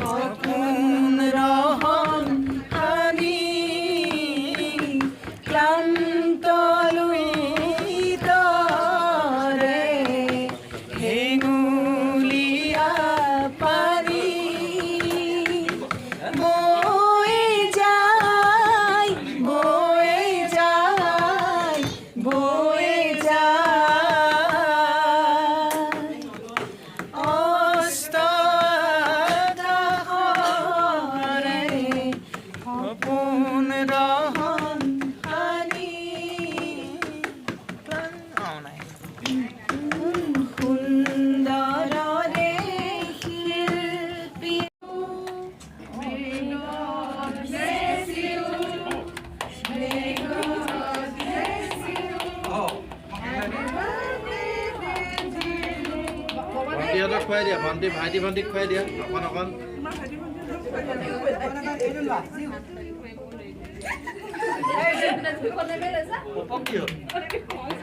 সপোন ৰহন হানি ক্লান্ত লুইতৰে হেঙুলীয়া পানী বৈ যায় বৈ যায় বৈ যায় অস্ত আকাশৰে সপোন ৰহন হানি সুন্দৰৰে শিল্পী ভণ্টিহঁতক খুৱাই দিয়া ভাইটি ভণ্টিক খুৱাই দিয়া অকণ অকণ Pop up here.